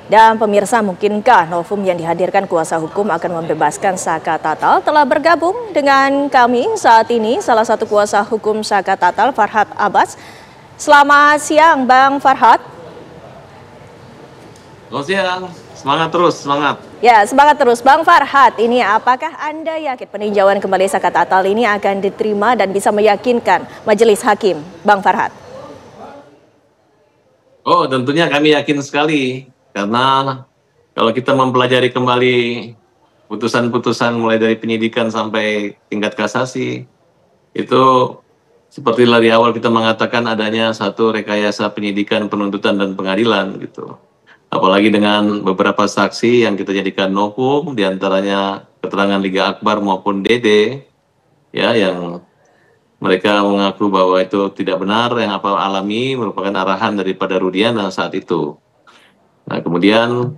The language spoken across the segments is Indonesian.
Dan pemirsa, mungkinkah novum yang dihadirkan kuasa hukum akan membebaskan Saka Tatal? Telah bergabung dengan kami saat ini salah satu kuasa hukum Saka Tatal, Farhad Abbas. Selamat siang, Bang Farhad. Selamat siang, semangat terus, semangat. Ya, semangat terus. Bang Farhad, ini apakah Anda yakin peninjauan kembali Saka Tatal ini akan diterima dan bisa meyakinkan majelis hakim, Bang Farhad? Oh, tentunya kami yakin sekali. Karena kalau kita mempelajari kembali putusan-putusan mulai dari penyidikan sampai tingkat kasasi, itu seperti dari awal kita mengatakan adanya satu rekayasa penyidikan, penuntutan, dan pengadilan gitu. Apalagi dengan beberapa saksi yang kita jadikan novum, diantaranya keterangan Liga Akbar maupun Dede, ya, yang mereka mengaku bahwa itu tidak benar, yang apa alami merupakan arahan daripada Rudiana saat itu. Nah, kemudian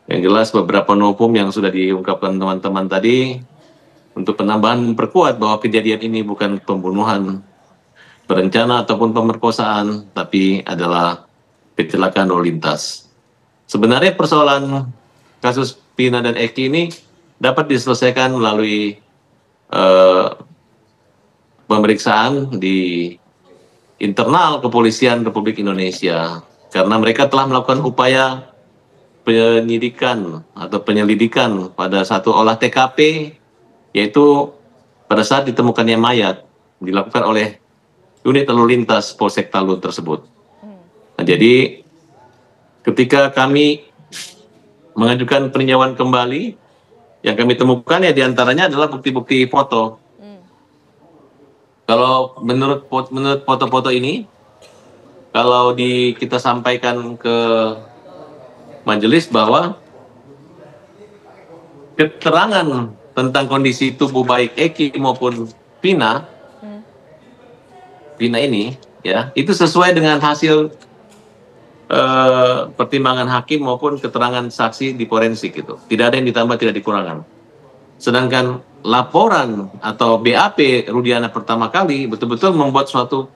yang jelas beberapa novum yang sudah diungkapkan teman-teman tadi untuk penambahan memperkuat bahwa kejadian ini bukan pembunuhan berencana ataupun pemerkosaan, tapi adalah kecelakaan lalu lintas. Sebenarnya persoalan kasus Vina dan Eki ini dapat diselesaikan melalui pemeriksaan di internal Kepolisian Republik Indonesia, karena mereka telah melakukan upaya penyidikan atau penyelidikan pada satu olah TKP, yaitu pada saat ditemukannya mayat dilakukan oleh unit lalu lintas Polsek Talun tersebut. Nah, jadi ketika kami mengajukan peninjauan kembali, yang kami temukan ya diantaranya adalah bukti-bukti foto. Kalau menurut foto-foto ini, kalau kita sampaikan ke majelis bahwa keterangan tentang kondisi tubuh baik Eki maupun Vina ini, ya, itu sesuai dengan hasil pertimbangan hakim maupun keterangan saksi di forensik itu. Tidak ada yang ditambah, tidak dikurangkan. Sedangkan laporan atau BAP Rudiana pertama kali betul-betul membuat suatu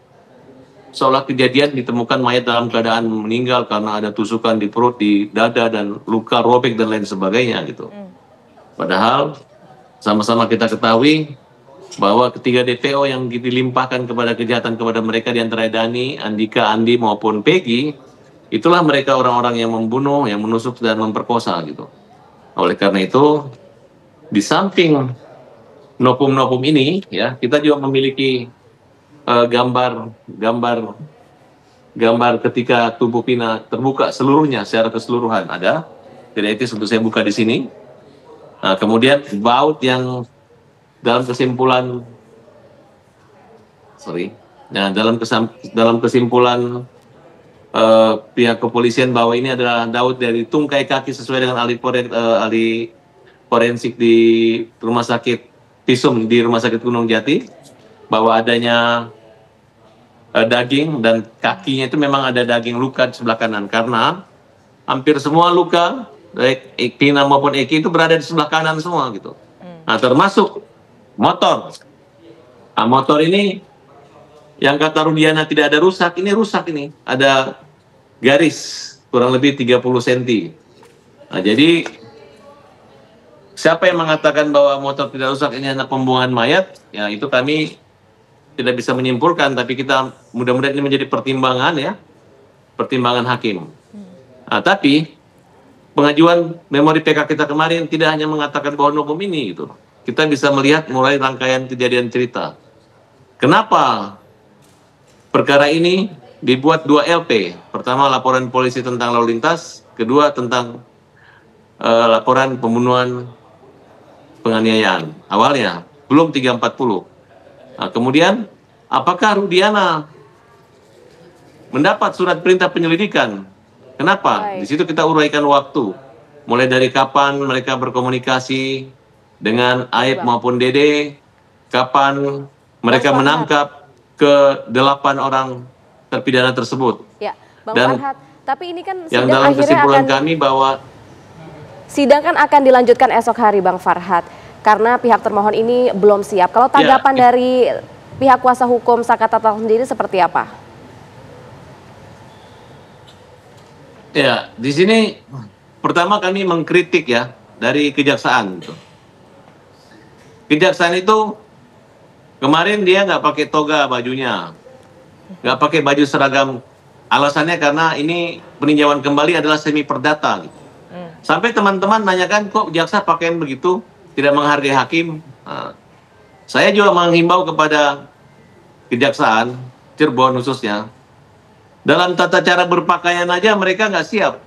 seolah kejadian ditemukan mayat dalam keadaan meninggal karena ada tusukan di perut, di dada, dan luka robek dan lain sebagainya gitu. Padahal sama-sama kita ketahui bahwa ketiga DPO yang dilimpahkan kepada kejahatan kepada mereka diantara Dani, Andika, Andi maupun Peggy, itulah mereka orang-orang yang membunuh, yang menusuk dan memperkosa gitu. Oleh karena itu, di samping novum-novum ini, ya, kita juga memiliki gambar ketika tubuh Vina terbuka seluruhnya secara keseluruhan ada. Tidak etis untuk saya buka di sini. Nah, kemudian baut yang dalam kesimpulan, dalam kesimpulan pihak kepolisian bahwa ini adalah baut dari tungkai kaki sesuai dengan ahli forensik di rumah sakit Visum di Rumah Sakit Gunung Jati, bahwa adanya daging dan kakinya itu memang ada daging luka di sebelah kanan, karena hampir semua luka baik Vina maupun Eki itu berada di sebelah kanan semua gitu. Nah, termasuk motor. Nah, motor ini yang kata Rudiana tidak ada rusak, ini rusak ini. Ada garis kurang lebih 30 cm. Nah, jadi siapa yang mengatakan bahwa motor tidak rusak ini hanya pembuangan mayat, ya itu kami tidak bisa menyimpulkan, tapi kita mudah-mudahan ini menjadi pertimbangan, ya, pertimbangan hakim. Nah, tapi pengajuan memori PK kita kemarin tidak hanya mengatakan bahwa novum ini gitu. Kita bisa melihat mulai rangkaian kejadian cerita. Kenapa perkara ini dibuat 2 LP? Pertama laporan polisi tentang lalu lintas, kedua tentang laporan pembunuhan penganiayaan. Awalnya belum 340. Nah, kemudian apakah Rudiana mendapat surat perintah penyelidikan? Kenapa? Di situ kita uraikan waktu. Mulai dari kapan mereka berkomunikasi dengan Aib maupun Dede, kapan mereka menangkap ke-8 orang terpidana tersebut. Ya, Bang dan Farhad, tapi ini kan yang sidang dalam akhirnya kesimpulan kami bahwa sidang kan akan dilanjutkan esok hari, Bang Farhad, karena pihak termohon ini belum siap. Kalau tanggapan dari pihak kuasa hukum Saka Tatal sendiri seperti apa? Ya, di sini pertama kami mengkritik ya dari kejaksaan. Kejaksaan itu kemarin dia nggak pakai toga bajunya, nggak pakai baju seragam. Alasannya karena ini peninjauan kembali adalah semi perdata. Gitu. Sampai teman-teman nanyakan kok jaksa pakaian begitu, tidak menghargai hakim. Nah, saya juga menghimbau kepada kejaksaan Cirebon khususnya, dalam tata cara berpakaian aja mereka nggak siap.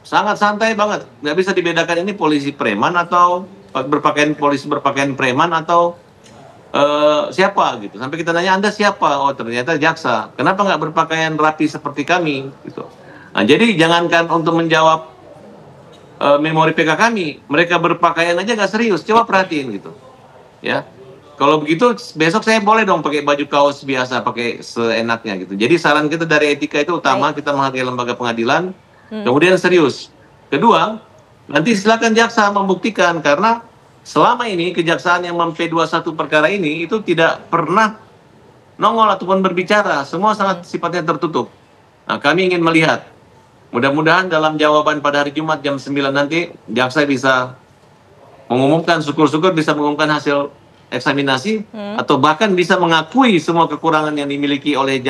Sangat santai banget, nggak bisa dibedakan ini polisi preman atau polisi berpakaian preman atau siapa gitu. Sampai kita nanya Anda siapa? Oh ternyata jaksa. Kenapa nggak berpakaian rapi seperti kami? Gitu. Nah jadi jangankan untuk menjawab memori PK kami, mereka berpakaian aja nggak serius. Coba perhatiin gitu, ya. Kalau begitu besok saya boleh dong pakai baju kaos biasa, pakai seenaknya gitu. Jadi saran kita dari etika itu utama kita menghargai lembaga pengadilan, kemudian serius. Kedua, nanti silakan jaksa membuktikan karena selama ini kejaksaan yang P21 perkara ini itu tidak pernah nongol ataupun berbicara, semua sangat sifatnya tertutup. Nah, kami ingin melihat, mudah-mudahan dalam jawaban pada hari Jumat jam 9 nanti jaksa bisa mengumumkan, syukur-syukur bisa mengumumkan hasil eksaminasi atau bahkan bisa mengakui semua kekurangan yang dimiliki oleh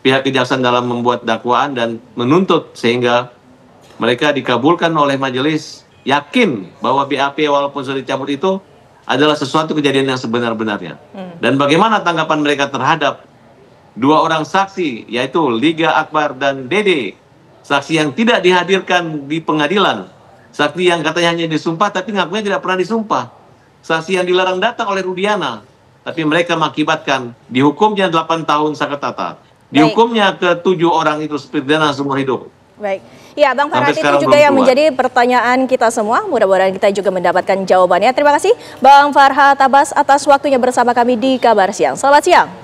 pihak kejaksaan dalam membuat dakwaan dan menuntut sehingga mereka dikabulkan oleh majelis, yakin bahwa BAP walaupun sudah dicabut itu adalah sesuatu kejadian yang sebenar-benarnya. Dan bagaimana tanggapan mereka terhadap dua orang saksi, yaitu Liga Akbar dan Dede, saksi yang tidak dihadirkan di pengadilan, saksi yang katanya hanya disumpah tapi ngakunya tidak pernah disumpah, saksi yang dilarang datang oleh Rudiana, tapi mereka mengakibatkan dihukumnya 8 tahun saketata, dihukumnya ke 7 orang itu pidana seumur hidup. Baik, ya Bang Farhat, itu juga yang menjadi pertanyaan kita semua. Mudah-mudahan kita juga mendapatkan jawabannya. Terima kasih Bang Farhat Abbas atas waktunya bersama kami di Kabar Siang. Selamat siang.